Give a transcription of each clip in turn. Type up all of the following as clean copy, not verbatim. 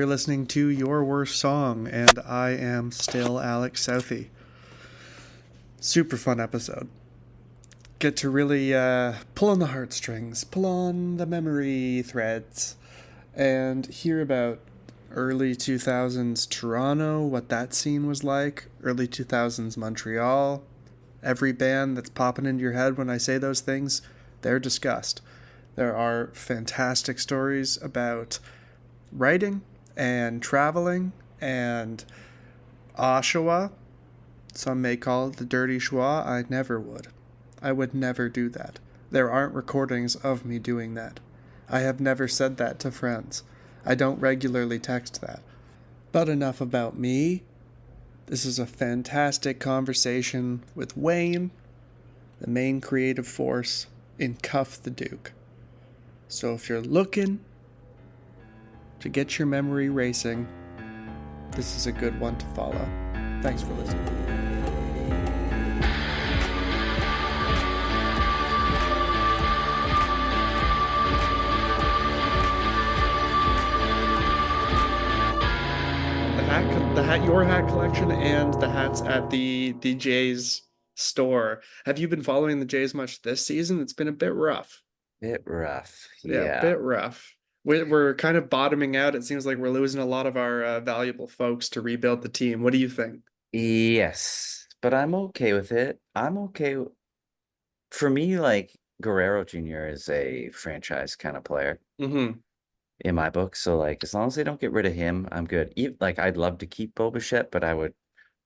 You're listening to Your Worst Song, and I am still Alex Southey. Super fun episode. Get to really pull on the heartstrings, pull on the memory threads, and hear about early 2000s Toronto, what that scene was like, early 2000s Montreal. Every band that's popping into your head when I say those things, they're discussed. There are fantastic stories about writing and traveling and Oshawa. Some may call it the dirty schwa. I never would. I would never do that. There aren't recordings of me doing that. I have never said that to friends. I don't regularly text that. But enough about me. This is a fantastic conversation with Wayne, the main creative force in Cuff the Duke. So if you're looking to get your memory racing, this is a good one to follow. Thanks for listening. Your hat collection and the hats at the Jays store. Have you been following the Jays much this season? It's been a bit rough. Bit rough. Yeah, Yeah. bit rough. We're kind of bottoming out. It seems like we're losing a lot of our valuable folks to rebuild the team. What do you think? Yes, but I'm okay with it. I'm okay. For me, like Guerrero Jr. is a franchise kind of player Mm-hmm. in my book. So like as long as they don't get rid of him, I'm good. Like I'd love to keep Bo Bichette, but I would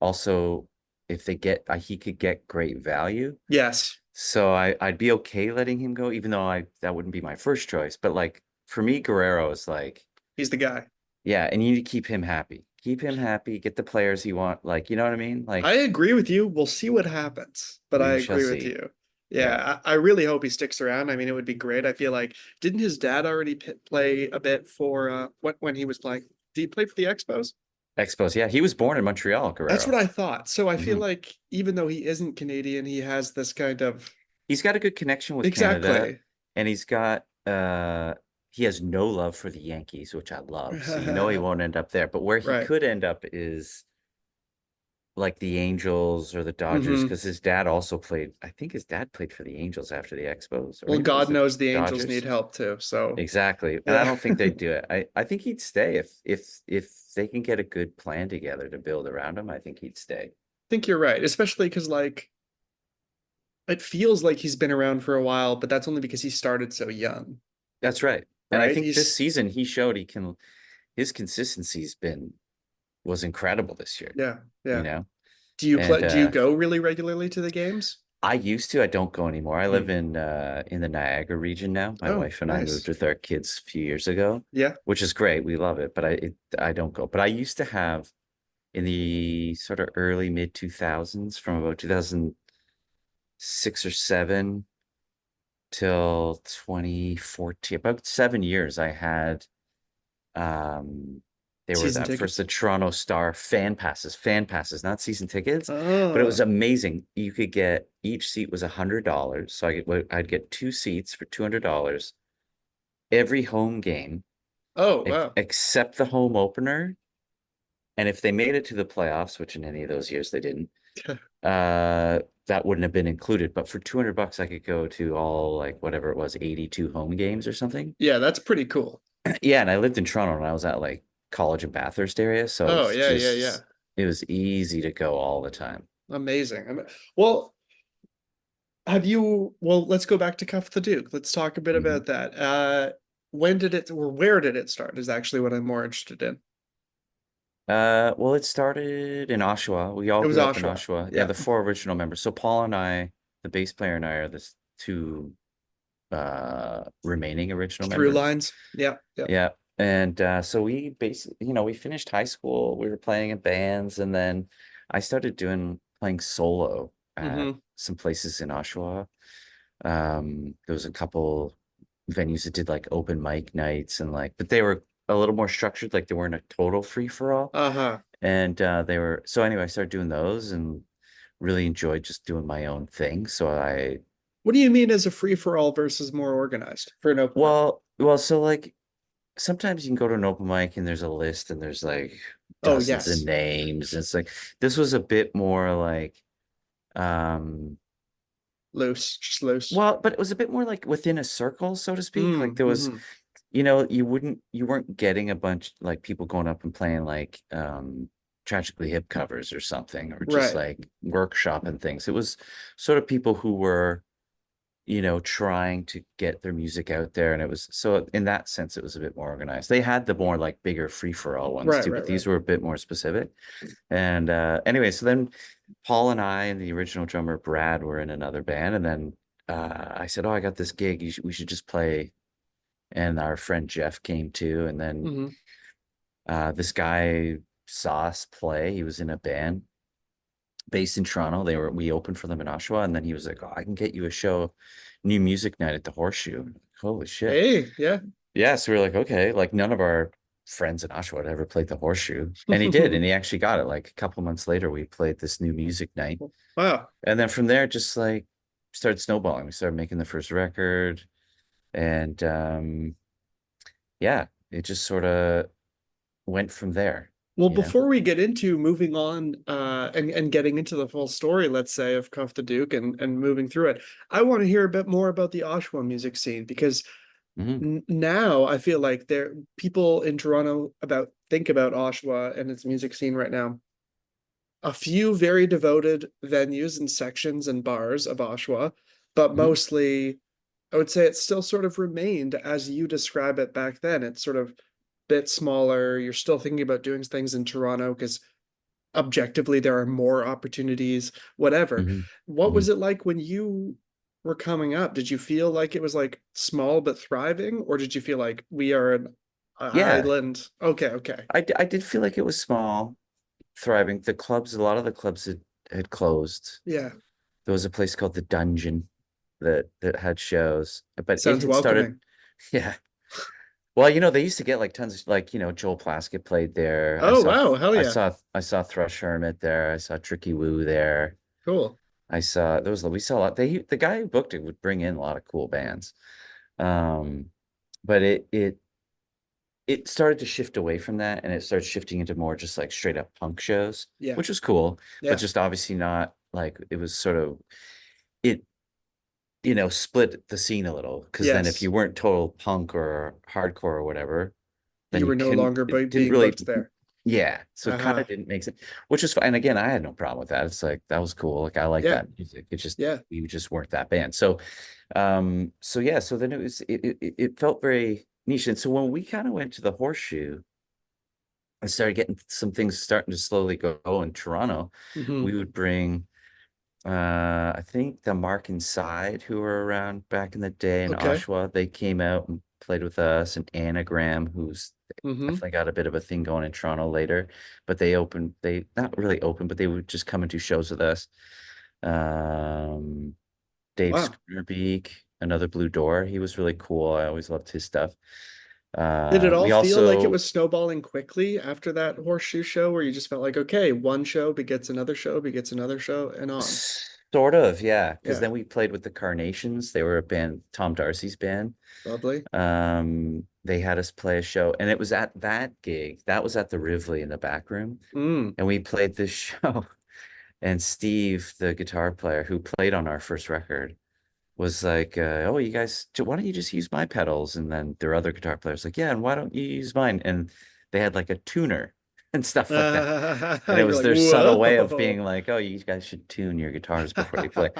also if they get he could get great value. Yes, So I'd be okay letting him go, even though that wouldn't be my first choice. But like for me, Guerrero is like he's the guy. yeah, and you need to keep him happy. Keep him happy, get the players he want. Like, you know what I mean? I Like agree with you. We'll see what happens, but I we shall agree with see. you. Yeah. Yeah, I really hope he sticks around. I mean, it would be great. I feel like didn't his dad already play a bit for when he was playing? Did he play for the Expos? Expos. Yeah, he was born in Montreal, That's what Guerrero. I thought. So I feel hmm like even though he isn't Canadian, he has this kind of He's got a good connection with Canada, exactly. and he has no love for the Yankees, which I love. So you know he won't end up there. But where he Right. could end up is like the Angels or the Dodgers, Hmm. because his dad also played. I think his dad played for the Angels after the Expos, or Well, maybe it was God the knows the Angels need Dodgers. help too. So Exactly. And I yeah, don't think I they'd do it. I think he'd stay if they can get a good plan together to build around him, I think he'd stay. think you're right, especially because like it feels like he's been around for a while, but that's only because he started so young, That's right. And I right? think this He's season he showed his consistency's been was incredible this year, yeah, you yeah. know? Do you And play? Do you go really regularly to the games? I used to, I don't go anymore. I live Hmm. in the Niagara region now. My Oh, wife and I moved nice. with our kids a few years ago, Yeah. which is great. We love it, but I don't go. But I used to have in the sort of early mid 2000s from about 2006 or 7 till 2014, about 7 years, I had um they were Season that first tickets. the Toronto Star fan passes, not season tickets, but it was Oh. amazing. You could get each seat was $100. So I'd get two seats for $200 every home game Oh, wow. except the home opener. And if they made it to the playoffs, which in any of those years they didn't, uh that wouldn't have been included. But for $200 I could go to all like whatever it was, 82 home games or something. Yeah, that's pretty cool. Yeah, and I lived in Toronto and I was at like College and Bathurst area, so Oh, yeah, yeah, yeah. it was easy to go all the time. Amazing. Well, have you, well, let's go back to Cuff the Duke. Let's talk a bit hmm about that. When did it, or where did it start is actually what I'm more interested in. Well, it started in Oshawa. We all It was grew up in Oshawa. Oshawa. Yeah, Yeah. the four original members. So Paul and I, the bass player and I, are the two remaining original Through members. lines. Yeah, yeah. Yeah. And so we basically, we finished high school, we were playing in bands, and then I started playing solo at Hmm. some places in Oshawa. There was a couple venues that did like open mic nights and like, but they were a little more structured, like they weren't a total free for all. Uh-huh. And they were, so anyway, I started doing those and really enjoyed just doing my own thing. So What do you mean as a free-for-all versus more organized for an open mic? well, so like sometimes you can go to an open mic and there's a list and there's like Oh, dozens of yes. names. And it's like this was a bit more like um Loose, just loose. well, but it was a bit more like within a circle, so to speak. Like Mm, there was, mm-hmm. you weren't getting a bunch like people going up and playing like Tragically Hip covers or something, or just Right. like workshop and things. It was sort of people who were trying to get their music out there. And it was so in that sense, it was a bit more organized. They had the more like bigger free for all ones Right, too, but right, right. these were a bit more specific. And anyway, so then Paul and I and the original drummer Brad were in another band. And then I said, "Oh, I got this gig. We should just play." And our friend Jeff came too. And then Mm-hmm. this guy saw us play. He was in a band based in Toronto. We opened for them in Oshawa, and then he was like, "Oh, I can get you a show, new music night at the Horseshoe." Holy shit! Hey, yeah. Yeah, so we were like, okay, like none of our friends in Oshawa had ever played the Horseshoe, and he did, and he actually got it. Like a couple months later, we played this new music night, Wow. and then from there, just like started snowballing. We started making the first record, and yeah, it just sort of went from there, Well, you know. before we get into moving on and getting into the full story, let's say, of Cuff the Duke and moving through it, I want to hear a bit more about the Oshawa music scene because Hmm. now I feel like there people in Toronto about think about Oshawa and its music scene right now. A few very devoted venues and sections and bars of Oshawa, but Hmm. mostly I would say it's still sort of remained as you describe it back then. It's sort of bit smaller. You're still thinking about doing things in Toronto because objectively there are more opportunities, whatever. Hmm. What Hmm. was it like when you were coming up? Did you feel like it was like small but thriving, or did you feel like we are an Yeah, island? Okay, okay. I did feel like it was small, thriving. A lot of the clubs had closed. Yeah, There was a place called the Dungeon that had shows, but it sounds had started. welcoming. Yeah. Well, they used to get like tons of like, Joel Plaskett played there. Oh, wow, hell yeah. I saw Thrush Hermit there. I saw Tricky Woo there. Cool. We saw a lot. The guy who booked it would bring in a lot of cool bands. Um, but it started to shift away from that, and it started shifting into more just like straight up punk shows, Yeah, which was cool, but yeah, just obviously not like it was sort of it split the scene a little, because then if yes. you weren't total punk or hardcore or whatever, then You you were no couldn't, longer it didn't being really, booked there. yeah. So it kind Uh-huh. of didn't make sense, which was fine. And again, I had no problem with that. It's like, that was cool. Like, I like Yeah, that music. It's just, yeah. we just weren't that band. So yeah, so then it felt very niche. And so when we kind of went to the Horseshoe, I started getting some things starting to slowly go in Toronto. Hmm. We would bring I think the Mark Inside, who were around back in the day in Okay. Oshawa, they came out and played with us, and Anagram, who's Hmm. definitely got a bit of a thing going in Toronto later, but they not really open, but they would just come and do shows with us. Um, Dave Wow. Schoonerbeek, another Blue Door, he was really cool. I always loved his stuff. Did it all We feel like it also was snowballing quickly after that Horseshoe show where you just felt like, okay, one show begets another show, begets another show, and on? sort of, yeah, because Yeah, then we played with the Carnations. They were a band, Tom Darcy's band. lovely. They had us play a show, and it was at that gig. That was at the Rivoli in the back room, Mm. and we played this show. And Steve, the guitar player who played on our first record, was like, "Oh, you guys, why don't you just use my pedals?" And then their other guitar players like, "Yeah, and why don't you use mine?" And they had like a tuner and stuff like that. And it You're was like, their subtle way of being whoa. like, "Oh, you guys should tune your guitars before you play."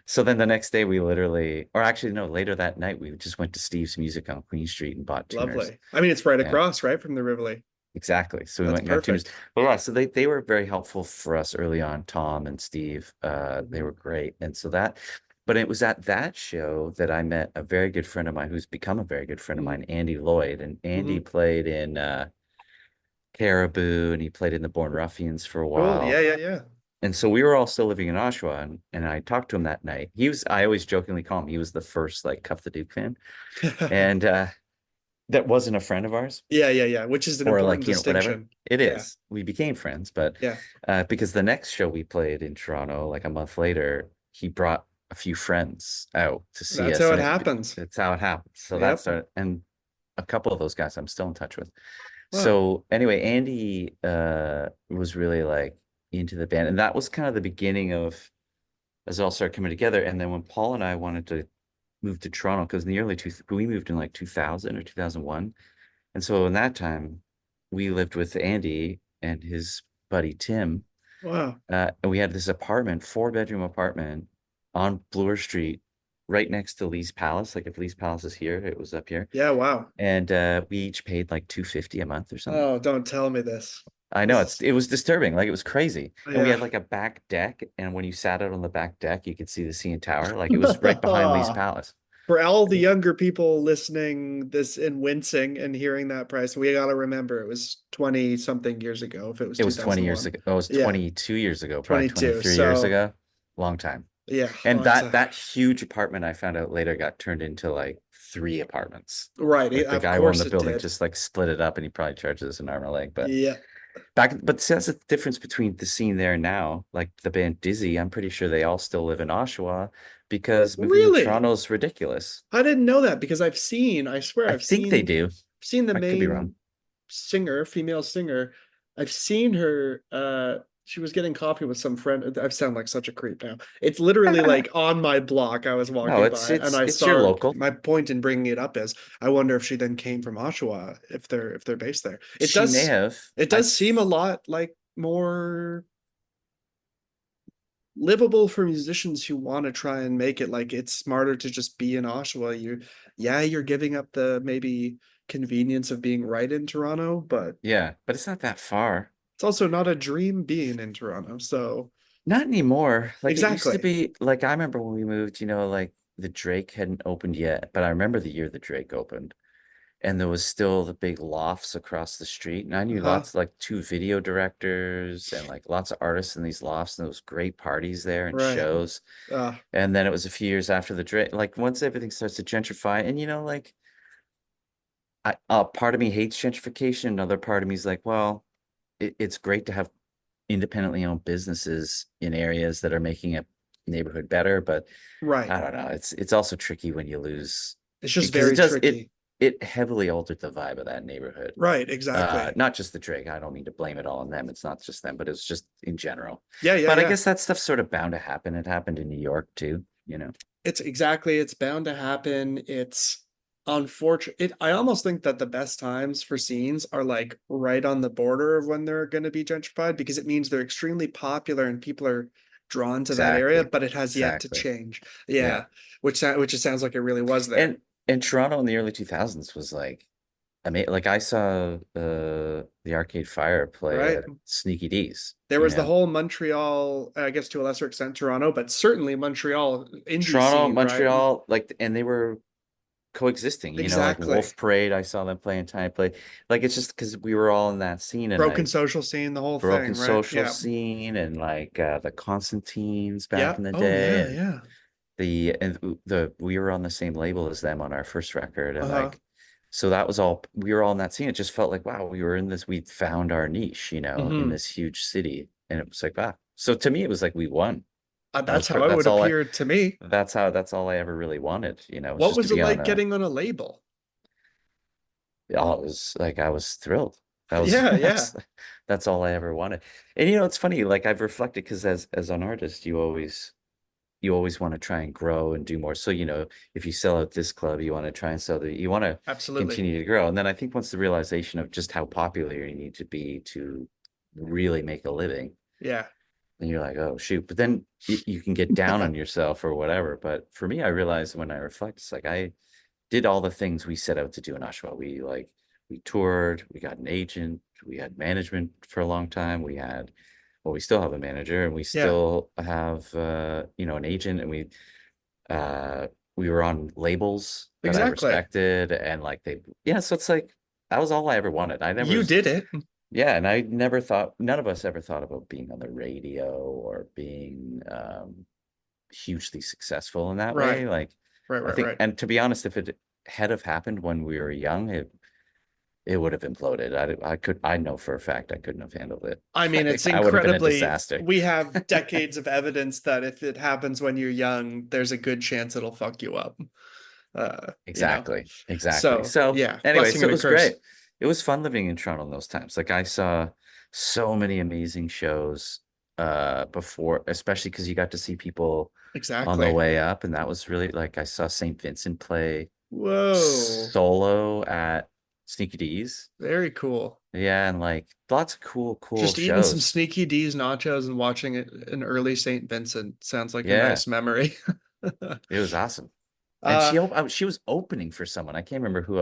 So then the next day we literally, or actually no, later that night we just went to Steve's Music on Queen Street and bought tuners. Lovely. I mean, it's right Yeah, across, right, from the Rivoli. exactly. So we That's went and got tuners. perfect. But yeah, so they were very helpful for us early on, Tom and Steve. They Hmm. were great. And so that, but it was at that show that I met a very good friend of mine who's become a very good friend of mine, Andy Lloyd. And Andy Hmm. played in Caribou, and he played in the Born Ruffians for a Cool. Yeah, while. yeah, yeah. And so we were all still living in Oshawa, and I talked to him that night. I always jokingly call him, he was the first like Cuff the Duke fan. And that wasn't a friend of ours, Yeah, yeah, yeah. Which is an or important like, whatever. distinction. It Yeah, is. We became friends, but yeah. because the next show we played in Toronto, like a month later, he brought a few friends out to see That's us, how and it happens. that's how it happened. So that Yep. started, and a couple of those guys I'm still in touch with. Wow. So anyway, Andy was really like into the band, and that was kind of the beginning of as it all started coming together. And then when Paul and I wanted to move to Toronto, because in the early we moved in like 2000 or 2001, and so in that time we lived with Andy and his buddy Tim, Wow. and we had this apartment, 4-bedroom apartment on Bloor Street, right next to Lee's Palace. Like if Lee's Palace is here, it was up here. Yeah, wow. And we each paid like 250 a month or something. Oh, don't tell me this. I know This is it was disturbing. Like it was crazy. And we yeah. had like a back deck, and when you sat out on the back deck, you could see the CN Tower. Like it was right behind Lee's Palace. For all the younger people listening this and wincing and hearing that price, we got to remember it was 20 something years ago if it was It was 20 years 2001. ago. Oh, it was Yeah, 22 years ago, probably 22. 23 years So, ago. Long time. yeah, And long time. that huge apartment I found out later got turned into like 3 apartments. Right. Like the Of guy who owned course the it building did. just like split it up, and he probably charges us an arm and a leg. But Yeah. but see, that's the difference between the scene there and now. Like the band Dizzy, I'm pretty sure they all still live in Oshawa because moving to Really? Toronto is ridiculous. I didn't know that because I swear I think they do. I've seen the I could be main wrong. singer, female singer. I've seen her she was getting coffee with some friend. I sound like such a creep now. It's literally like on my block. I was No, walking by and I it's your saw her. local. My point in bringing it up is I wonder if she then came from Oshawa if they're based there. She may have. It does seem a lot like more livable for musicians who want to try and make it. Like it's smarter to just be in Oshawa. You're giving up the maybe convenience of being right in Toronto, but Yeah, but it's not that far. it's also not a dream being in Toronto. So Not anymore. Like it used to exactly. be. Like I remember when we moved, like the Drake hadn't opened yet, but I remember the year the Drake opened. And there was still the big lofts across the street. And I knew Uh-huh. lots like 2 video directors and like lots of artists in these lofts, and there was great parties there and Right. shows. Uh And then it was a few years after the Drake, like once everything starts to gentrify, and like part of me hates gentrification, another part of me is like, well, it's great to have independently owned businesses in areas that are making a neighborhood better, but right. I don't know. It's also tricky when you lose It's just because very tricky. it heavily altered the vibe of that neighborhood. Right, exactly. Not just the Drake. I don't mean to blame it all on them. It's not just them, but it's just in general. Yeah, yeah, But I yeah. guess that stuff's sort of bound to happen. It happened in New York too. It's bound to happen. It's unfortunate. I almost think that the best times for scenes are like right on the border of when they're going to be gentrified because it means they're extremely popular and people are drawn to that area, Exactly. but it has yet to Exactly. change. Yeah. Yeah, which it sounds like it really was there. And Toronto in the early 2000s was like, I mean, like I saw the Arcade Fire play Right. at Sneaky D's, There was the whole Montreal, I guess to a lesser extent Toronto, but certainly Montreal indie Toronto, scene, right? Montreal, like, and they were coexisting, like Exactly. Wolf Parade, I saw them play in Tiny Play. Like it's just because we were all in that scene, and Broken like social scene, the whole Broken thing, right? Social Yeah. scene, and like the Constantines back Yeah. in the Oh day, yeah, and yeah. the we were on the same label as them on our first record, and Uh-huh. like so that was all we were all in that scene. It just felt like wow, we were in this, we found our niche, in Hmm. this huge city, and it was like wow. So to me, it was like we won. That's how it would appear to me. That's all I ever really wanted, was What just to was it be on like a. getting on a label? Oh, it was like I was thrilled. That was Yeah, yeah. that's all I ever wanted. And it's funny, like I've reflected because as an artist, you always want to try and grow and do more. So, if you sell out this club, you want to try and you want to Absolutely. continue to grow. And then I think once the realization of just how popular you need to be to really make a living, Yeah. then you're like, oh shoot. But then you can get down on yourself or whatever. But for me, I realized when I reflect, it's like I did all the things we set out to do in Oshawa. We toured, we got an agent, we had management for a long time. We still have a manager, and we Yeah. still have an agent, and we were on labels that I Exactly. respected, and like so it's like that was all I ever wanted. I never You did it. Yeah, and I never thought, none of us ever thought about being on the radio or being hugely successful in that Right. way. Like Right, I right, think, right. and to be honest, if it had have happened when we were young, it would have imploded. I know for a fact I couldn't have handled it. I mean, it's I would have been a incredibly, disaster. we have decades of evidence that if it happens when you're young, there's a good chance it'll fuck you up. You know. Exactly. So So yeah, anyway, blessing so and it a was great. curse. It was fun living in Toronto in those times. Like I saw so many amazing shows before, especially because you got to see people on the Exactly. way up, and that was really like I saw St. Vincent play Whoa. solo at Sneaky D's. Very cool. Yeah, and like lots of cool Just eating some shows. Sneaky D's nachos and watching an early St. Vincent sounds like a Yeah, nice memory. it was awesome. And Uh, she was opening for someone. I can't remember who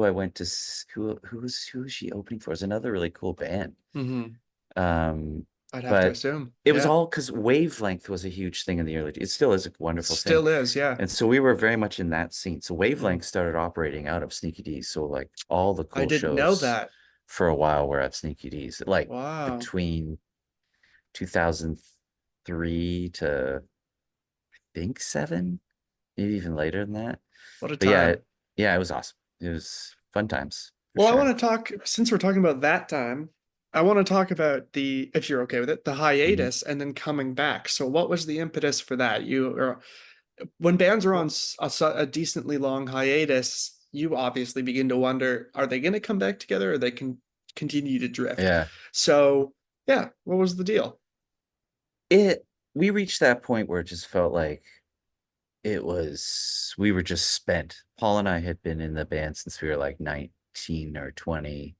I went to who was she opening for? It was another really cool band. mhm. Um, I'd have to but assume. it was Yeah. all because Wavelength was a huge thing in the early. It still is a wonderful thing. Still is, yeah. And so we were very much in that scene. So Mhm. Wavelength started operating out of Sneaky D's. So like all the I cool didn't know shows that. for a while were at Sneaky D's. Like Wow. between 2003 to I think seven, maybe even later than that. What a But yeah, time. yeah, it was awesome. It was fun times for Well, I sure. want to talk, since we're talking about that time, I want to talk about if you're okay with it, the Mhm. hiatus and then coming back. So what was the impetus for that? When bands are on a decently long hiatus, you obviously begin to wonder, are they going to come back together or they can continue to drift? Yeah. So, yeah, what was the deal? It we reached that point where it just felt like we were just spent. Paul and I had been in the band since we were like 19 or 20.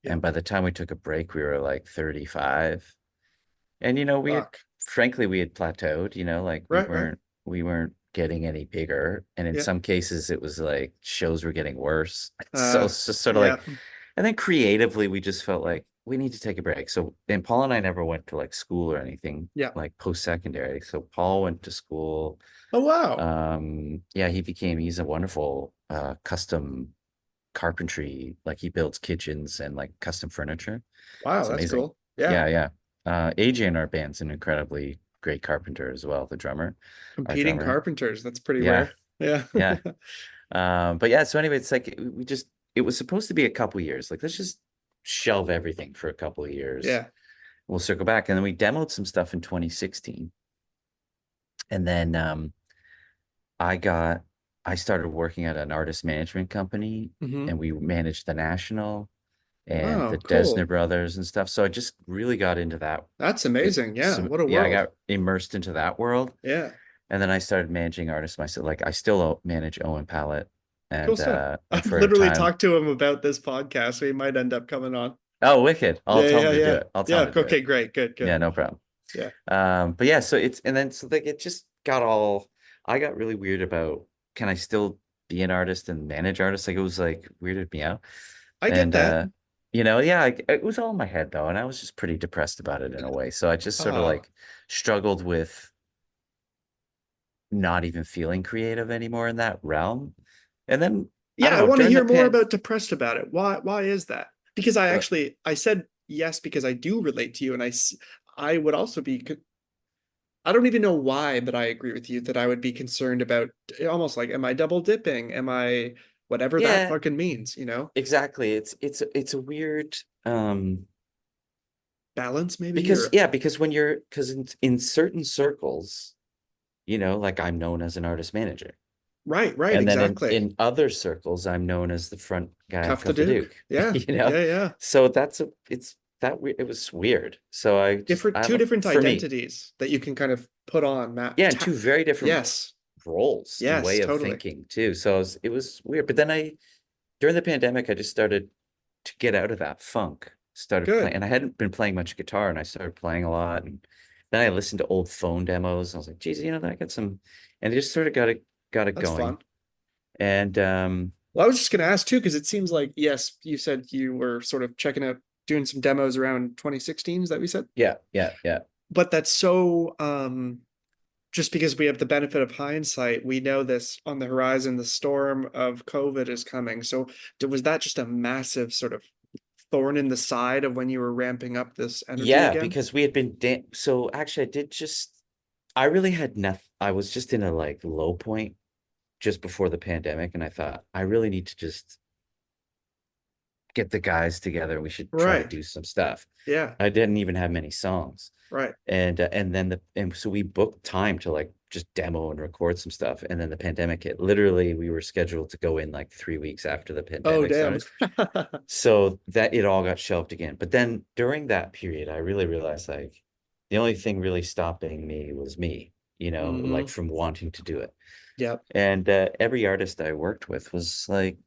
Yeah, And by the time we took a break, we were like 35. And fuck. frankly we had plateaued, like Right, right. we weren't getting any bigger. And in Yeah. some cases it was like shows were getting worse. So Uh, it's just sort of yeah. like, and then creatively we just felt like we need to take a break. So, and Paul and I never went to like school or anything Yeah. like post-secondary. So Paul went to school. Oh, wow. Yeah, he's a wonderful custom carpentry, like he builds kitchens and like custom furniture. Wow, It's that's amazing. cool. Yeah. Yeah, yeah. AJ in our band's an incredibly great carpenter as well, our Competing drummer. carpenters. That's pretty Yeah, rare. Yeah. yeah. But yeah, so anyway, it's like it was supposed to be a couple years. Like let's just shelve everything for a couple of years. Yeah. We'll circle back. And then we demoed some stuff in 2016. And then I got I started working at an artist management company, Hmm. and we managed the National and Oh, the Desner cool. Brothers and stuff. So I just really got into that. That's amazing. Yeah. What a Yeah, I world. got immersed into that world. Yeah. And then I started managing artists myself. Like I still manage Owen Pallet Cool stuff. and I've for a literally time. talked to him about this podcast, so he might end up coming on. Oh, wicked. I'll Yeah, tell him yeah, to do yeah. it. I'll tell him Yeah. to do it. Okay, great. Good, Yeah, good. no problem. Yeah. But yeah, so it's and then so like it just got all I got really weird about, can I still be an artist and manage artists? Like it was like weirded me out. I get And that. yeah, it was all in my head though, and I was just pretty depressed about it in a way. So I just sort of Oh. like struggled with not even feeling creative anymore in that realm. And then I Yeah, don't I know, want to during the hear more pan about depressed about it. Why is that? Because I said yes because I do relate to you and I would also be I don't even know why, but I agree with you that I would be concerned about almost like, am I double dipping? Am I whatever that yeah, fucking means, you know? exactly. It's a weird Balance maybe because or yeah, because because in certain circles, like I'm known as an artist manager. right, right, And then exactly. in other circles, I'm known as the front guy of Cuff the Cuff the Duke. Duke, Yeah. you know? Yeah, yeah. So it was weird. So Different I have two different for me, identities that you can kind of put on Matt. yeah, and two very different Yes. roles and Yes, way of totally. thinking too. So it was weird. But then during the pandemic, I just started to get out of that funk, started playing, Good. and I hadn't been playing much guitar, and I started playing a lot. And then I listened to old phone demos. And I was like, geez, I got some, and it just sort of got it That's going. fun. And Well, I was just going to ask too, because it seems like, yes, you said you were sort of checking out, doing some demos around 2016, is that what we said? yeah, yeah, yeah. But that's so, just because we have the benefit of hindsight, we know this on the horizon, the storm of COVID is coming. So was that just a massive sort of thorn in the side of when you were ramping up this energy Yeah, again? because we had been so actually I really had nothing. I was just in a like low point just before the pandemic, and I thought I really need to just get the guys together. We should try to Right. do some stuff. Yeah. I didn't even have many songs. Right. And then and so we booked time to like just demo and record some stuff. And then the pandemic hit. Literally, we were scheduled to go in like 3 weeks after the Oh, pandemic damn. started. So that it all got shelved again. But then during that period, I really realized like the only thing really stopping me was me, like Hmm. from wanting to do it. Yep. And every artist I worked with was like,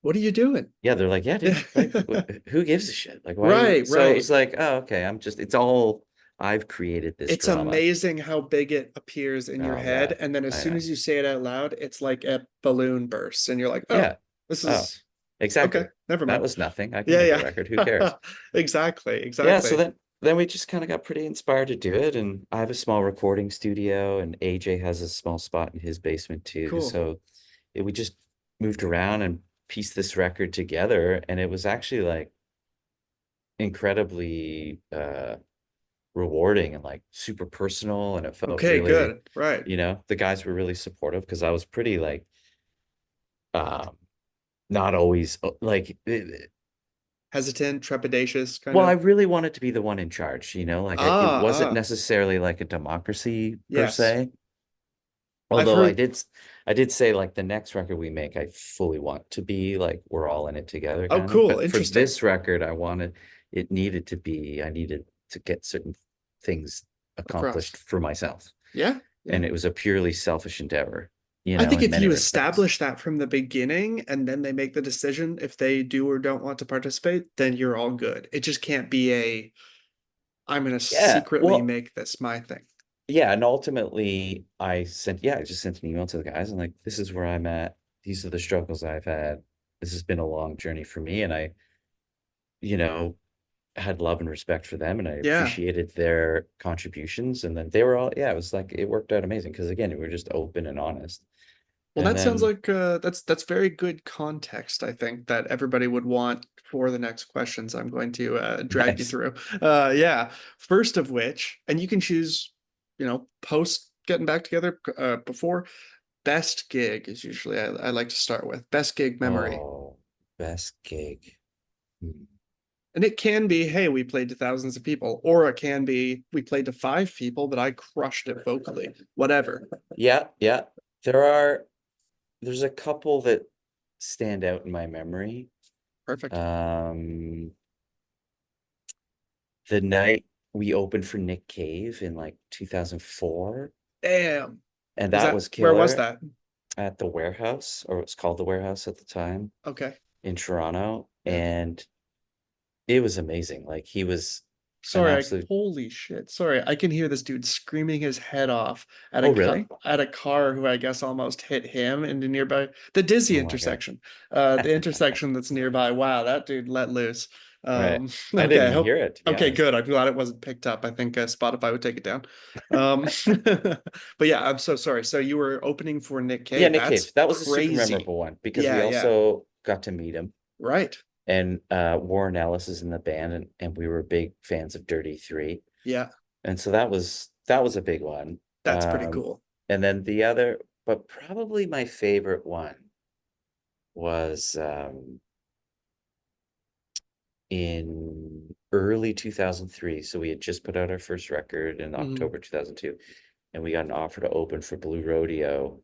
What are you doing? yeah, they're like, yeah, dude, like, who gives a shit? Like, why? Right, So it right. was like, oh, okay, it's all, I've created this It's drama. amazing how big it appears in your Oh head. God, And then as I soon know. as you say it out loud, it's like a balloon bursts. And you're like, oh, Yeah. this Oh, is okay. exactly. Never That mind. was nothing. I can make a Yeah, record. Who yeah. cares? Exactly, Yeah. So exactly. then we just kind of got pretty inspired to do it. And I have a small recording studio, and AJ has a small spot in his basement too. Cool. So we just moved around and pieced this record together, and it was actually like incredibly rewarding and like super personal, and it felt Okay, really, good. Right. the guys were really supportive because I was pretty like um not always like Hesitant, trepidatious, kind well, I of. really wanted to be the one in charge, like it Ah, wasn't ah. necessarily like a democracy per Yes. se. I've Although heard. I did say like the next record we make, I fully want to be like we're all in it together Oh, kind of. cool. But for Interesting. this record, I needed to get certain things Across. accomplished for myself. Yeah, yeah. And it was a purely selfish endeavor, I think in if many you respects. establish that from the beginning and then they make the decision if they do or don't want to participate, then you're all good. It just can't be a, I'm going to Yeah. secretly Well, make this my thing. yeah. And ultimately, I just sent an email to the guys and like, this is where I'm at. These are the struggles I've had. This has been a long journey for me. And I, you know, had love and respect for them and I Yeah. appreciated their contributions. And then they were all, yeah, it was like, it worked out amazing. Cause again, we were just open and honest. Well, And that sounds then, like that's very good context, I think, that everybody would want for the next questions I'm going to drag you nice. through. Yeah. First of which, and you can choose, post getting back together before. Best gig is usually I like to start with. Best gig memory. Oh, best gig. Hmm. And it can be, hey, we played to thousands of people, or it can be, we played to five people, but I crushed it vocally. Whatever. Yeah, yeah. There are there's a couple that stand out in my memory. Perfect. Um, the night we opened for Nick Cave in like 2004, Damn. and that was Where was killer that? at the warehouse, or it was called the warehouse at the time Okay. in Toronto, Yeah. and it was amazing. Like he was an Sorry, absolute, holy shit. Sorry, I can hear this dude screaming his head off at oh really? at a car who I guess almost hit him in the nearby the Dizzy Oh my God. intersection. The intersection that's nearby. Wow, that dude let loose. Right. I Okay, didn't I even hope hear it, to be okay, honest. good. I'm glad it wasn't picked up. I think Spotify would take it down. But yeah, I'm so sorry. So you were opening for Nick Yeah, Cave. Nick Cave. That's That was a super crazy. memorable one because we Yeah, yeah. also got to meet him. Right. And Warren Ellis is in the band, and we were big fans of Dirty Three. Yeah, And so that was a big one. that's pretty cool. And then the other, but probably my favorite one was in early 2003. So we had just put out our first record in Mhm. October 2002, and we got an offer to open for Blue Rodeo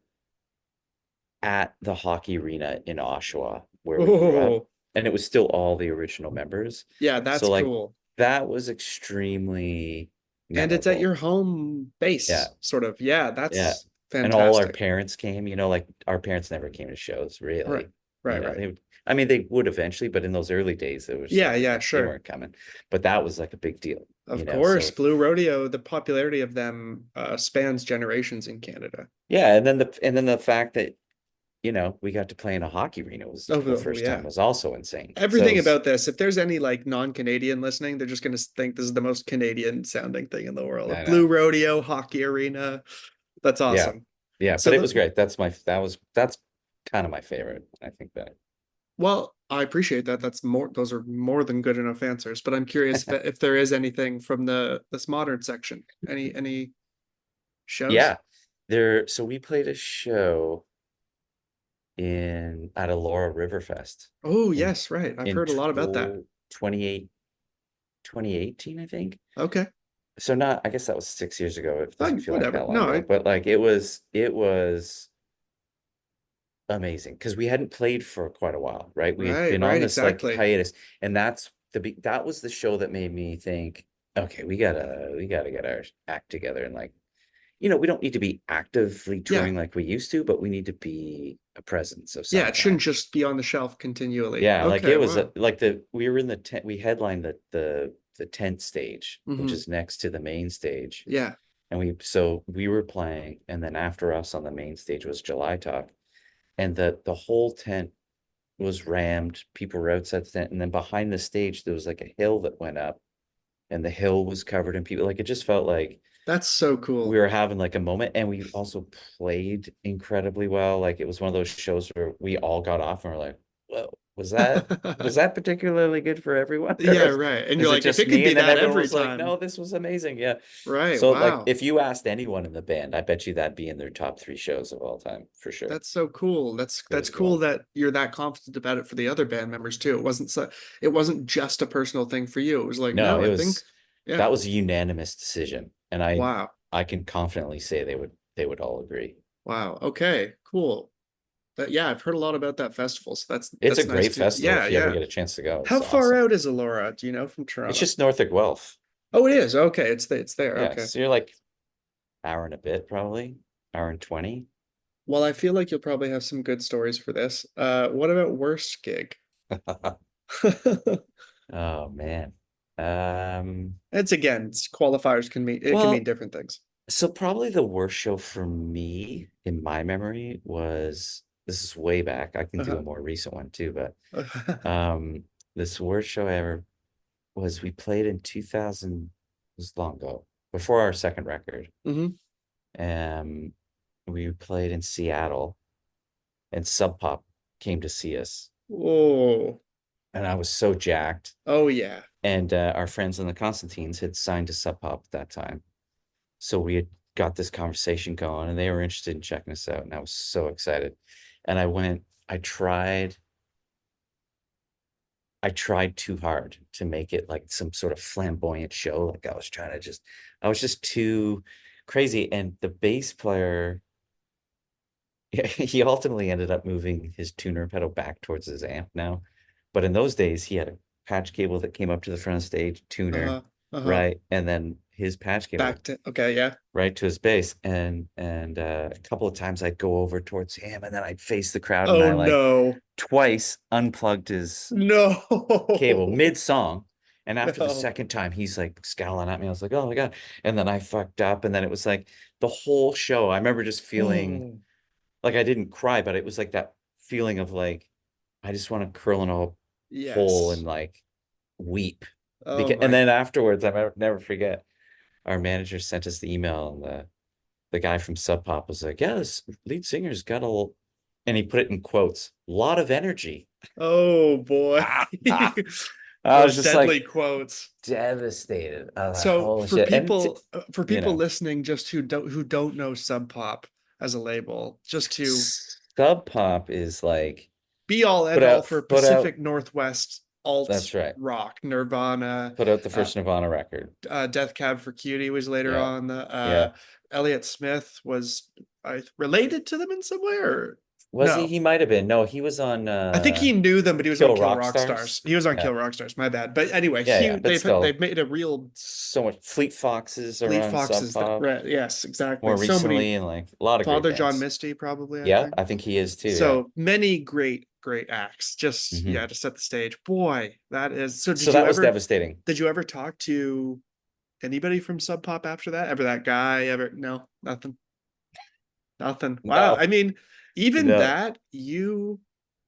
at the hockey arena in Oshawa, where we grew up. Oh, And it was still all the original members. yeah, So that's like cool. that was extremely And it's at memorable. your home Yeah. base, sort of. Yeah, Yeah. that's And all our fantastic. parents came, like our parents never came to shows, Right, really. right, right. I mean, they would eventually, but in those early days, it was Yeah, like yeah, they sure. weren't coming. But that was like a big deal, Of course, So Blue Rodeo, the popularity of them spans generations in Canada. yeah, and then the fact that, we got to play in a hockey arena was Oh, for the oh, first time yeah. was also insane. So it Everything was, about this, if there's any like non-Canadian listening, they're just going to think this is the most Canadian sounding thing in the world. A I Blue know. Rodeo hockey arena. That's Yeah. awesome. Yeah, So but it was great. That's kind of my favorite. I think that. well, I appreciate that. Those are more than good enough answers, but I'm curious if there is anything from this modern section. Any shows? Yeah. So we played a show in at a Laura Riverfest Oh, in yes, right. I've in heard a lot about that. 28 2018, I think. Okay. So not, I guess that was 6 years ago. It doesn't feel like Whatever. that long No, ago, but like it was amazing because we hadn't played for quite a while, right? We had right, been on right, this like exactly. hiatus, and that was the show that made me think, okay, we gotta get our act together and like, we don't need to be actively Yeah, touring like we used to, but we need to be a presence of yeah. some It shouldn't kind. just be on the shelf continually. Yeah, like Okay, it was wow. like we were in the tent, we headlined the tent stage, which Mm-hmm. is next to the main stage. Yeah, And we were playing, and then after us on the main stage was July Talk, and the whole tent was rammed. People were outside the tent, and then behind the stage there was like a hill that went up, and the hill was covered in people. Like it just felt like that's so we cool. were having like a moment, and we also played incredibly well. Like it was one of those shows where we all got off and were like, "Whoa, was that particularly good for everyone, Yeah, or right. And you're is it like, if just it could me?" be And then that everyone every was like, time, "No, this was amazing." Yeah. right? So like Wow. if you asked anyone in the band, I bet you that'd be in their top three shows of all time for sure. That's so cool. It That's was a good cool one. that you're that confident about it for the other band members too. It wasn't just a personal thing for you. It was like, No, no, I think, yeah. that was a unanimous decision, and Wow. I can confidently say they would all agree. Wow. Okay, cool. Yeah, I've heard a lot about that festival, so It's a that's nice great to festival yeah, if you ever yeah. get a chance to go. How It's far awesome. out is Elora? Do you know from It's Toronto? just north of Guelph. Oh, it is. Okay, it's there. Yeah, Okay. so you're like hour and a bit probably, hour and 20. Well, I feel like you'll probably have some good stories for this. What about worst gig? Oh man. Qualifiers can mean it can mean Well, different things. so probably the worst show for me in my memory was, this is way back. I can do Uh-huh. a more recent one too, but this worst show ever was we played in 2000, it was long ago, before our second record. hmm Um we played in Seattle, and Sub Pop came to see us, Oh, and I was so jacked. oh yeah. And our friends in the Constantines had signed to Sub Pop at that time. So we had got this conversation going, and they were interested in checking us out. And I was so excited. And I tried too hard to make it like some sort of flamboyant show. Like I was just too crazy. And the bass player, he ultimately ended up moving his tuner pedal back towards his amp now. But in those days, he had a patch cable that came up to the front of stage, tuner, Uh-huh. Uh-huh. right? And then his patch cable Back to okay, yeah. right to his bass. And a couple of times I'd go over towards him, and then I'd face the crowd, and Oh I like no. twice unplugged his No. cable mid-song. And after the No. second time, he's like scowling at me. I was like, oh my God. And then I fucked up. And then it was like the whole show. I remember just feeling Oh, like I didn't cry, but it was like that feeling of like, I just want to curl in a hole and yes. like weep. Oh Because, and my. then afterwards, I never forget, our manager sent us the email, and the guy from Sub Pop was like, yeah, this lead singer's got and he put it in quotes, lot of energy. Oh boy. I was Those just like deadly quotes. devastated. I was like, So holy shit. And, for you people know, listening just who don't know Sub Pop as a label, just to Sub Pop is like, be all end put all out, for put out, Pacific Northwest alt that's right. rock, Nirvana, Put out the uh, first Nirvana record. Death Cab for Cutie was later Yeah. on. Yeah. Elliott Smith was related to them in some way, or Was he? no? He might have been. No, he was on I think he knew them, but he was on Kill Kill Rock Rock Stars. Stars. He was on Yeah. Kill Rock Stars. My bad. But anyway, Yeah, yeah. But they've still, made a real so much. Fleet Foxes are Fleet on Sub Foxes. That Pop right? Yes, exactly. more So many recently, and like a lot of great Father John bands. Misty, probably. I Yeah, think I think he is too. Yeah. so many great acts. Just Hmm. yeah, to set the stage. Boy, that is. So So that was devastating. did you ever talk to anybody from Sub Pop after that? Ever that guy? Ever no, nothing. Nothing. Wow. I No, mean, even no, that, you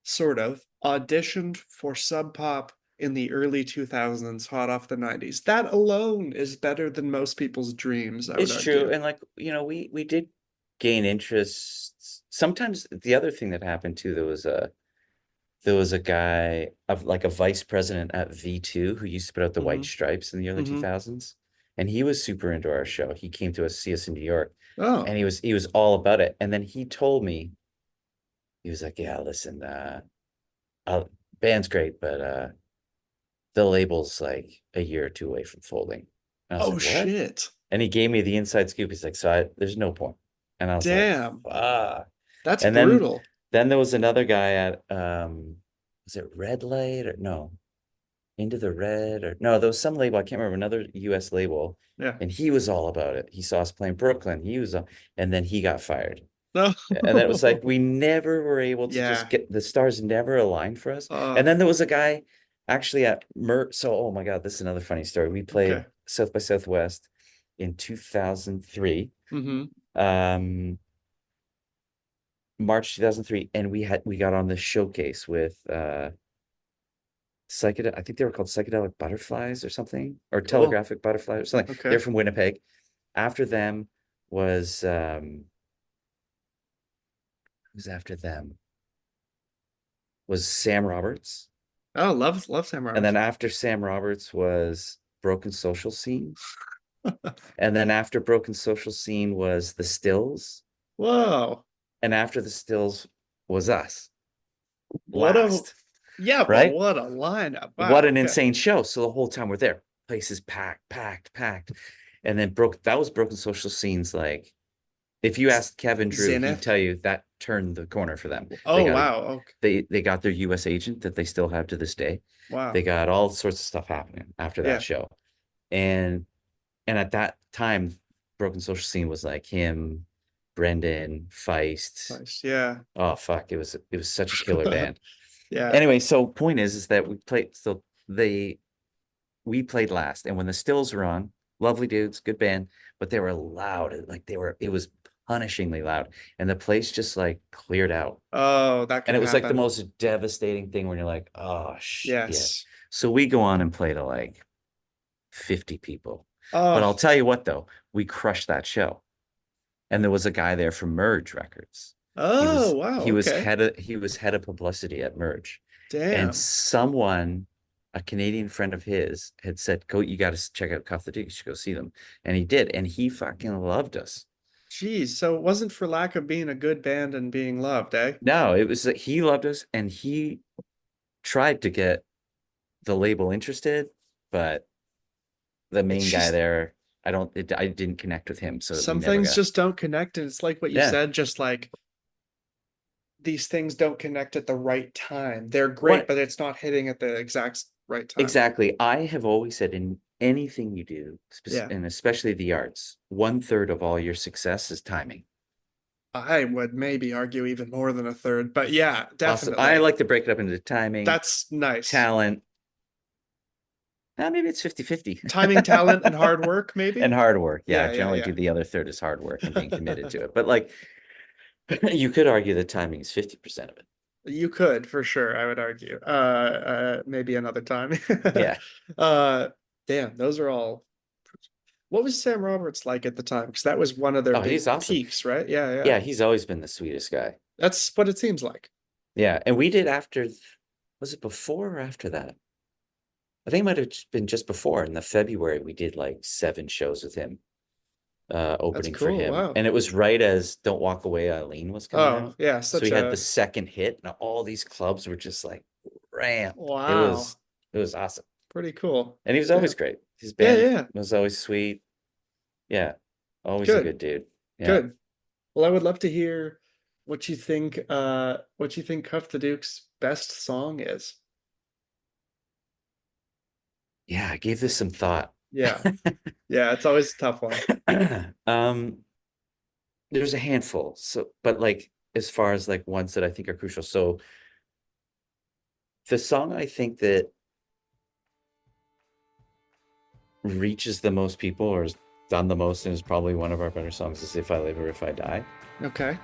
sort of auditioned for Sub Pop in the early 2000s, hot off the 90s. That alone is better than most people's dreams, I would it's true. argue. And like, we did gain interest. Sometimes the other thing that happened too, there was a guy of like a vice president at V2 who used to put out the White hmm Stripes in the early hmm 2000s. And he was super into our show. He came to see us in New York, Oh, and he was all about it. And then he told me, he was like, yeah, listen, uh, band's great, but the label's like a year or two away from folding. And I was Oh like, what? shit. And he gave me the inside scoop. He's like, so there's no point. And I was like, Damn. fuck. That's And brutal. then there was another guy at was it Red Light or no? Into the Red or no, there was some label, I can't remember, another US label. Yeah. And he was all about it. He saw us playing Brooklyn. And then he got fired. No. And then it was like we never were able to just Yeah. get the stars never aligned for us. Uh, And then there was a guy actually at So, oh my God, this is another funny story. We played okay. South by Southwest in 2003, Mm-hmm. um, March 2003, and we got on the showcase with I think they were called Psychedelic Butterflies or something, or Cool. Telegraphic Butterflies or something. Okay. They're from Winnipeg. After them was who's after them was Sam Roberts. Oh, love Sam And Roberts. then after Sam Roberts was Broken Social Scene. And then after Broken Social Scene was The Stills. Whoa. And after The Stills was us What a last, yeah, but right? what a lineup. What Wow. an Okay. insane show. So the whole time we're there, place is packed, packed, packed. And then that was Broken Social Scenes. Like, if you asked Kevin Drew, he'd Zenith. tell you that turned the corner for them. They Oh got wow. they got their US agent that they still have to this day. They Wow. got all sorts of stuff happening after that Yeah. show. And at that time, Broken Social Scene was like him, Brendan, Feist. Nice. Yeah. Oh fuck, it was such a killer band. Yeah. Anyway, so point is that we played last, and when the Stills were on, lovely dudes, good band, but they were loud, like it was punishingly loud, and the place just like cleared out. Oh, that And can it was like the happen. most devastating thing when you're like, oh shit. Yes. So we go on and play to like 50 people. But I'll Oh, tell you what though, we crushed that show. And there was a guy there from Merge Records. He oh, was wow. he was Okay. head of publicity at Merge. And Damn. a Canadian friend of his, had said, "Go, you got to check out Cuff the Duke. You should go see them." And he did, and he fucking loved us. Geez. So it wasn't for lack of being a good band and being loved, eh? No, it was that he loved us, and he tried to get the label interested, but the It's main guy just there, I didn't connect with him, so we some never things got. just don't connect, and it's like what you Yeah. said, just like these things don't connect at the right time. They're great, What but it's not hitting at the exact right time. exactly? I have always said in anything you do, Yeah. and especially the arts, 1/3 of all your success is timing. I would maybe argue even more than a third, but yeah, Also, I definitely. like to break it up into timing, That's nice. talent. Maybe it's 50-50. Timing, talent, and hard work, And maybe? hard work. Yeah, Yeah, yeah, generally yeah. do the other third is hard work and being committed to it. But like you could argue that timing is 50% of it. You could for sure, I would argue. Maybe another time. Yeah. Uh, damn, those are all. What was Sam Roberts like at the time? Because that was one of their Oh, he's big awesome. peaks, right? Yeah, yeah. Yeah, he's always been the sweetest guy. That's what it seems like. Yeah. And we did was it before or after that? I think it might have been just before. In the February, we did like 7 shows with him, That's opening for cool. him. Wow. And it was right as Don't Walk Away, Eileen was coming Oh, out. yeah, So such we had the a second hit, and all these clubs were just like ramped. wow. It was awesome. Pretty cool. And he was Yeah. always great. His Yeah, band yeah. was always sweet. Yeah. Always a Good. good dude. Yeah. Good. Well, I would love to hear what you think Cuff the Duke's best song is. Yeah, I gave this some thought. Yeah. Yeah, it's always a tough one. Um, there's a handful. So, but like as far as like ones that I think are crucial. So the song I think that reaches the most people or has done the most and is probably one of our better songs is If I Live or If I Die. Okay.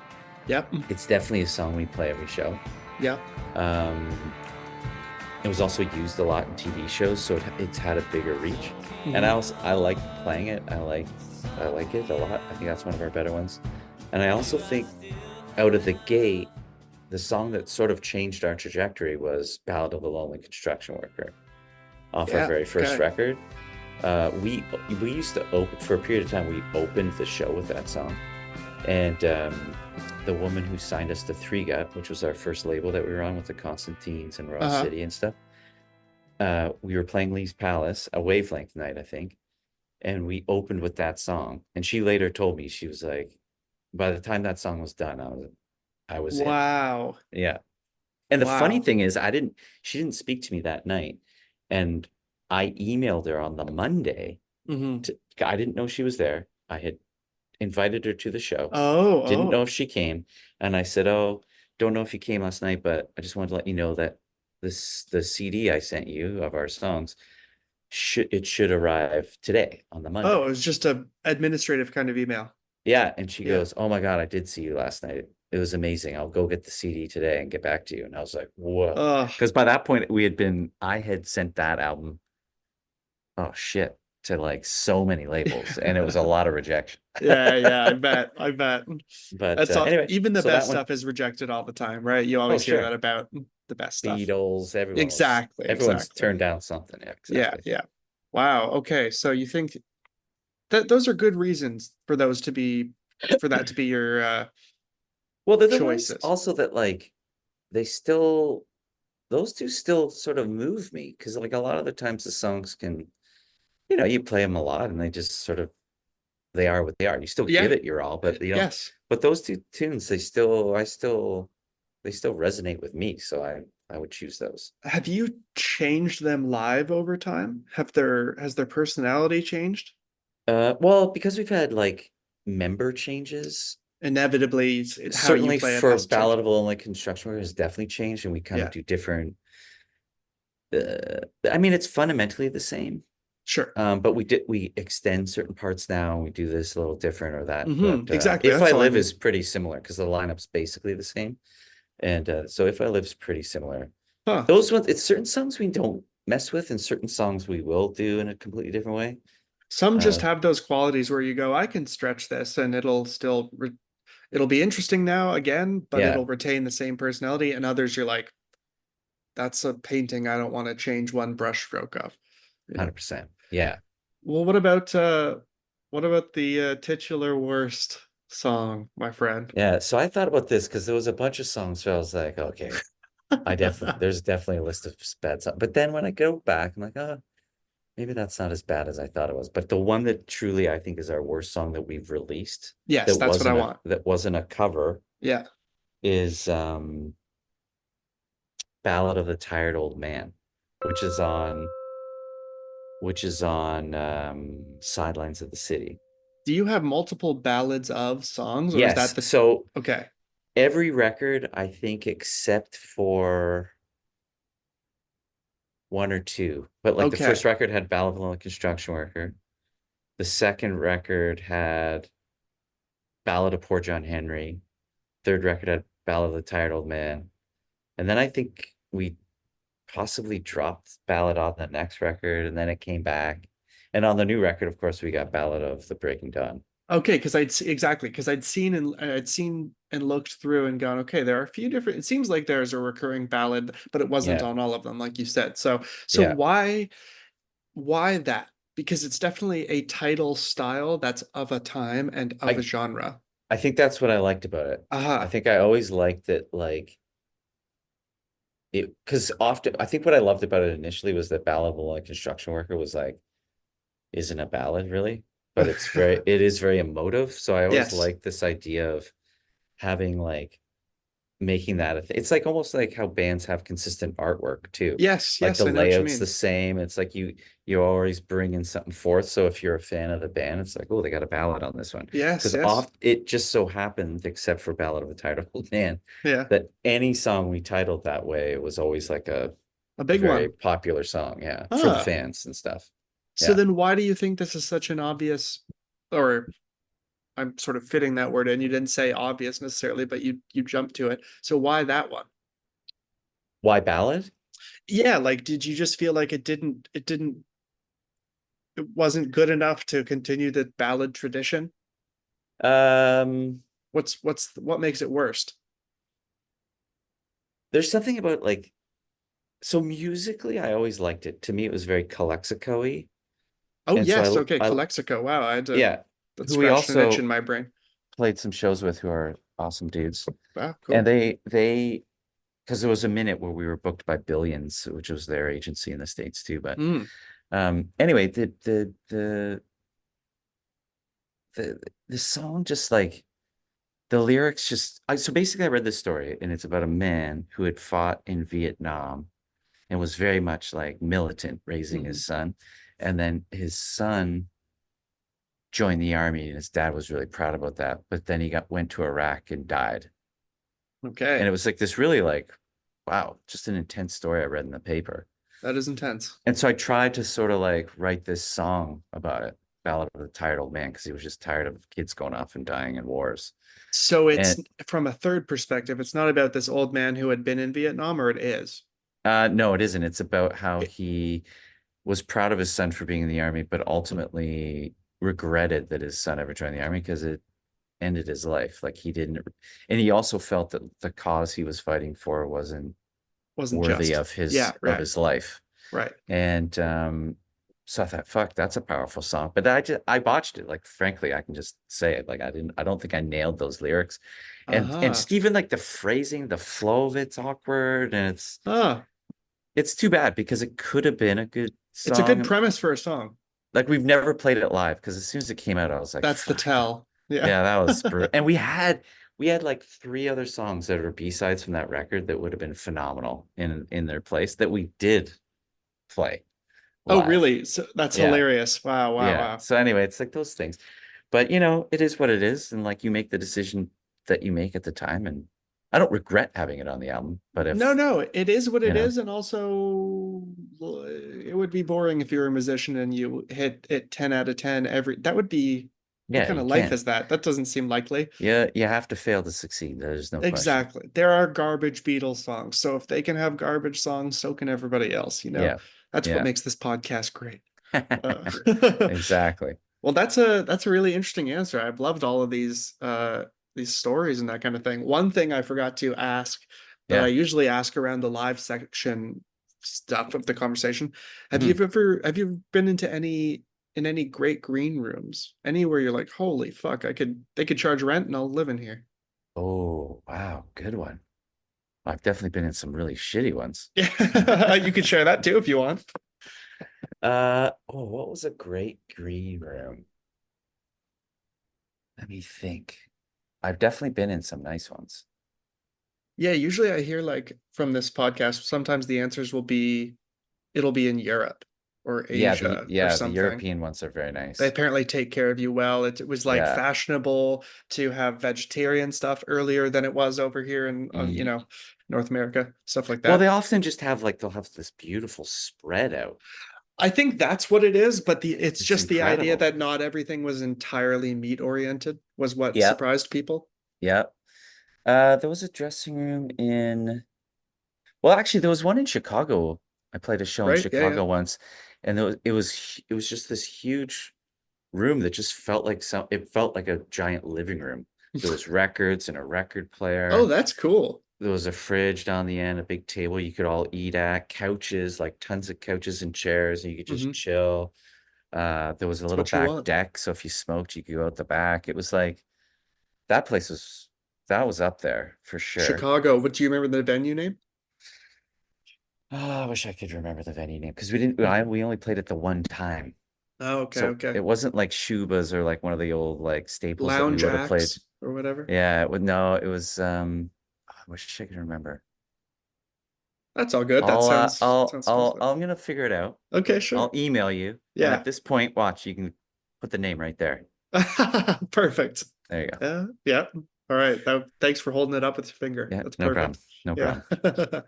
Yep. It's definitely a song we play every show. Yep. Um, it was also used a lot in TV shows, so it's had a bigger reach. And I like playing it. I like it a lot. I think that's one of our better ones. And I also think out of the gate, the song that sort of changed our trajectory was Ballad of a Lonely Construction Worker off our Yeah. very first Okay. record. We used to open for a period of time. We opened the show with that song, and the woman who signed us to Three Gut, which was our first label that we were on with the Constantines and Raw City and stuff. We were playing Lee's Palace, a Wavelength night, I think, and we opened with that song. And she later told me, she was like, by the time that song was done, I was in. Wow. Yeah. And the funny Wow. thing is, she didn't speak to me that night. And I emailed her on the Monday Hmm. I didn't know she was there. I had invited her to the show. Oh, Didn't know oh. if she came. And I said, "Oh, don't know if you came last night, but I just wanted to let you know that the CD I sent you of our songs should arrive today on the Oh, it Monday." was just a administrative kind of email. Yeah, and she Yeah. goes, "Oh my God, I did see you last night. It was amazing. I'll go get the CD today and get back to you." And I was like, "Whoa." Oh, Because by that point I had sent that album, oh shit, to like so many labels, and it was a lot of rejection. yeah, yeah, I bet. I bet. But That's all, anyway, even the so that best one, stuff is rejected all the time, right? You oh always hear that sure, about the best stuff. Beatles, Exactly, everyone's exactly. turned down something. Yeah, Yeah, exactly. yeah. Wow. Okay. So you think that those are good reasons for those to be for that to be your Well, they're the ones choices. also that like they still those two still sort of move me because like a lot of the times the songs can, you play them a lot and they just sort of they are what they are. You still Yeah. give it your all, but Yes. but those two tunes they still resonate with me. So I would choose those. Have you changed them live over time? Has their personality changed? Well, because we've had like member changes, Inevitably, how you certainly play it for has Ballad changed. of a Lonely Construction Worker has definitely changed, and we kind of Yeah. do different. I mean, it's fundamentally the same, Sure. but we extend certain parts now. And we do this a little different or that. But Exactly. If That's I all I Live mean. is pretty similar because the lineup's basically the same, and so If I Live's pretty similar. Huh. Those ones, it's certain songs we don't mess with, and certain songs we will do in a completely different way. Some just Uh, have those qualities where you go, I can stretch this and it'll be interesting now again, but yeah, it'll retain the same personality. And others you're like, that's a painting I don't want to change one brush stroke of, you know. 100%. Yeah. Well, what about the titular worst song, my friend? Yeah, so I thought about this because there was a bunch of songs where I was like, okay, there's definitely a list of bad songs. But then when I go back, I'm like, oh, maybe that's not as bad as I thought it was. But the one that truly I think is our worst song that we've released Yes, that's what I want. that wasn't a cover Yeah. is Ballad of the Tired Old Man, which is on Sidelines of the City. Do you have multiple ballads of songs, or is that Yes, the so okay? every record, I think, except for one or two. But like the first Okay. record had Ballad of a Construction Worker. The second record had Ballad of Poor John Henry. Third record had Ballad of the Tired Old Man. And then I think we possibly dropped Ballad on the next record, and then it came back. And on the new record, of course, we got Ballad of the Breaking Dawn. Okay, because I'd seen and looked through and gone, okay, there are a few different. It seems like there's a recurring ballad, but it wasn't Yeah, on all of them, like you said. So yeah. why that? Because it's definitely a title style that's of a time and of a I genre. I think that's what I liked about it. I Aha. think I always liked that like it because often I think what I loved about it initially was that Ballad of a Construction Worker was like isn't a ballad really, but it is very emotive. So I always Yes. like this idea of having like making that it's like almost like how bands have consistent artwork too. Yes, Like yes, the I know what you layout's mean. the same. It's like you always bring in something forth. So if you're a fan of the band, it's like, oh, they got a ballad on this one. Yes, Because yes. oft it just so happened, except for Ballad of a Tired Old Man, Yeah. that any song we titled that way was always like A a big very one. popular song, yeah, for the Ah. fans and stuff. So Yeah. then why do you think this is such an obvious, or I'm sort of fitting that word in. You didn't say obvious necessarily, but you jumped to it. So why that one? Why ballad? Yeah, like did you just feel like it wasn't good enough to continue the ballad tradition? Um, What makes it worst? there's something about like so musically, I always liked it. To me, it was very Calexico-y. Oh And yes, so okay, Calexico. Wow, yeah, that who we scratched an itch in also my brain. played some shows with who are awesome dudes. Wow, And cool. because there was a minute where we were booked by Billions, which was their agency in the States too. But Mm, anyway, the the song just like the lyrics just so basically I read this story and it's about a man who had fought in Vietnam and was very much like militant raising Hmm. his son. And then his son joined the army and his dad was really proud about that. But then he went to Iraq and died. And Okay, it was like this really like, wow, just an intense story I read in the paper. that is intense. And so I tried to sort of like write this song about it, Ballad of the Tired Old Man, because he was just tired of kids going off and dying in wars. So it's And from a third perspective. It's not about this old man who had been in Vietnam, or it is. no, it isn't. It's about how It he was proud of his son for being in the army, but ultimately regretted that his son ever joined the army because it ended his life. Like he didn't, and he also felt that the cause he was fighting for wasn't wasn't worthy just. of Yeah, right, his life. right. And so I thought, fuck, that's a powerful song. But I botched it. Like frankly, I can just say it. Like I don't think I nailed those lyrics. And Uh-huh. Stephen, like the phrasing, the flow of it's awkward, and Ah, it's too bad because it could have been a good it's a good song. premise for a song. Like we've never played it live because as soon as it came out, I was like, That's the fuck. tell. Yeah. Yeah, that was brutal. And we had like three other songs that are B-sides from that record that would have been phenomenal in their place that we did play Oh, live. really? So that's Yeah. hilarious. Wow, wow, Yeah. wow. So anyway, it's like those things. But you know, it is what it is. And like you make the decision that you make at the time. And I don't regret having it on the album. But No, if, no, it is what you it know, is, and also it would be boring if you're a musician and you hit it 10 out of 10 every. That would be what yeah, kind you of life can't. is that? That doesn't seem likely. Yeah, you have to fail to succeed. There's no question. Exactly. There are garbage Beatles songs. So if they can have garbage songs, so can everybody else, you know? Yeah. That's what Yeah. makes this podcast great. Uh, Exactly. well, that's a really interesting answer. I've loved all of these stories and that kind of thing. One thing I forgot to ask that I Yeah. usually ask around the live section stuff of the conversation. Mhm. Have you been into any great green rooms? Anywhere you're like, holy fuck, they could charge rent and I'll live in here. Oh, wow. Good one. I've definitely been in some really shitty ones. Yeah, you could share that too if you want. What was a great green room? Let me think. I've definitely been in some nice ones. Yeah, usually I hear like from this podcast, sometimes the answers will be it'll be in Europe or Asia or The something. European ones are very They nice. apparently take care of you well. It was like Yeah. fashionable to have vegetarian stuff earlier than it was over here in Mm. North America, stuff like Well, that. they often just have like they'll have this beautiful spread out. I think that's what it is, but it's It's just the idea incredible. that not everything was entirely meat oriented was what Yep. surprised people, Yep. There was a dressing room in well, actually, there was one in Chicago. I played a show in right? Yeah, yeah. Chicago once, and it was just this huge room that just felt like it felt like a giant living room. There was records and a record Oh, player. that's cool. There was a fridge down the end, a big table you could all eat at, couches, like tons of couches and chairs, and you could just Hmm. chill. There was a That's little what you back want. deck, so if you smoked, you could go out the back. It was like that place was that was up there for sure. Chicago. What do you remember the venue name? Oh, I wish I could remember the venue name because we didn't. Mhm. We only played it the one time, Oh, okay, so okay. it wasn't like Shuba's or like one of the old like staples that we Lounge would have played. acts or whatever. Yeah, it would no, it was. I wish I could remember. That's all good. That sounds smooth enough. I'm gonna figure it out. Okay, I'll sure. email you, and at Yeah. this point, watch, you can put the name right there. Perfect. There you go. Yeah. All right. Thanks for holding it up with your finger. Yeah, That's no perfect. problem. No Yeah. problem.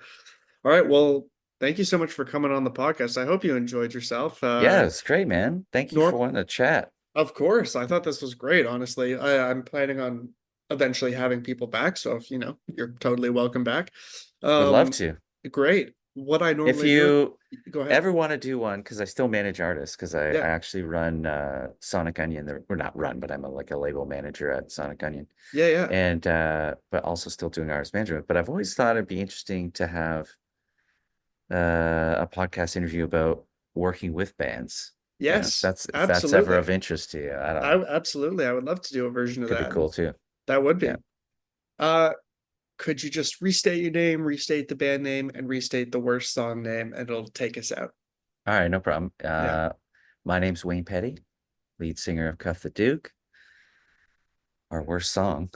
All right. Well, thank you so much for coming on the podcast. I hope you enjoyed yourself. Yeah, it's great, man. Thank you for Norm, wanting to chat. of course. I thought this was great, honestly. I'm planning on eventually having people back, so if you're totally welcome back. Would love Um, to. great. What I If normally do, you go ahead. ever want to do one, because I still manage artists, because Yeah. I actually run Sonic Onion. Or not run, but I'm like a label manager at Sonic Onion. Yeah, yeah. And but also still doing artist management. But I've always thought it'd be interesting to have a podcast interview about working with bands. You know, Yes, if that's ever absolutely. of interest to you. I don't I know. absolutely I would love to do a version of Could be that. cool too. That would Yeah. be. Uh, could you just restate your name, restate the band name, and restate the worst song name, and it'll take us out. All right, no problem. Yeah. My name's Wayne Petty, lead singer of Cuff the Duke. our worst song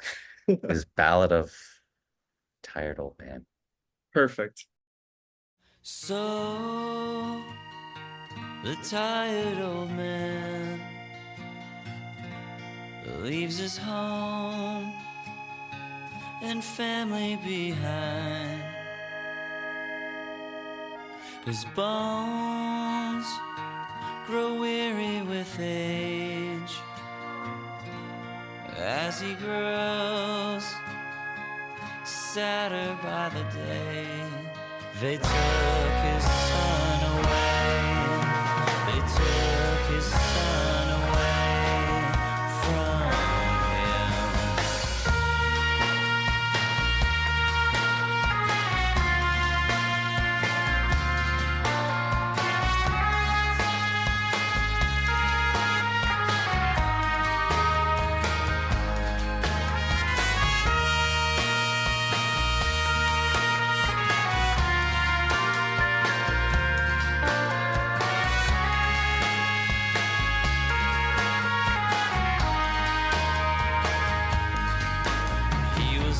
is Ballad of Tired Old Man. Perfect. So, the tired old man leaves his home and family behind. His bones grow weary with age as he grows sadder by the day. They took his son away. They took his son away from him.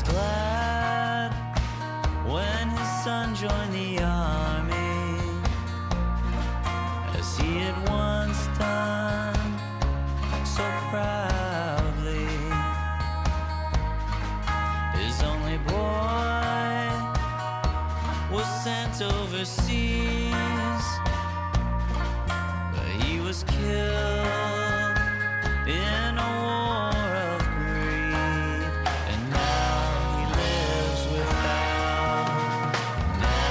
Glad when his son joined the army, as he had once done so proudly. His only boy was sent overseas, but he was killed in a war of greed, and now he lives without his boy.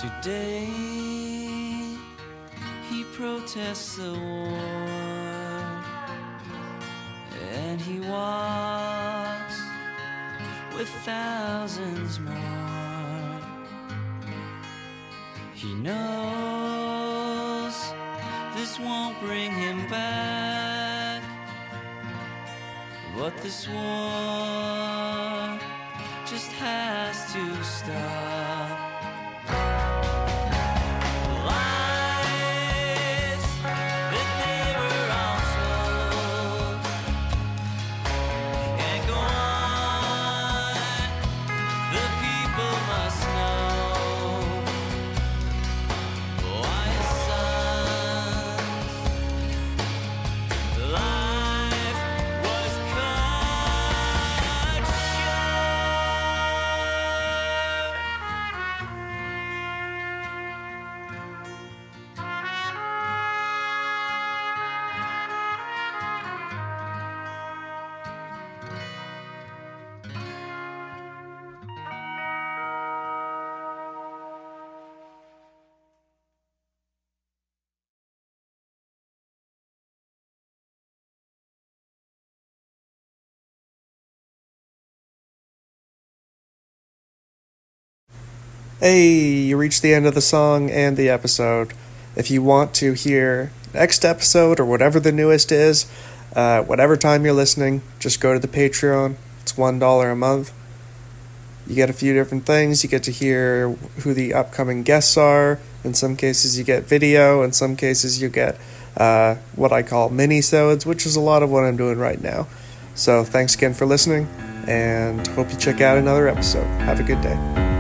Today he protests the war, and he walks with thousands more. He knows this won't bring him back, but this war just has to stop. Hey, you reached the end of the song and the episode. If you want to hear next episode or whatever the newest is, whatever time you're listening, just go to the Patreon. It's $1 a month. You get a few different things. You get to hear who the upcoming guests are. In some cases you get video. In some cases you get what I call mini-sodes, which is a lot of what I'm doing right now. So thanks again for listening, and hope you check out another episode. Have a good day.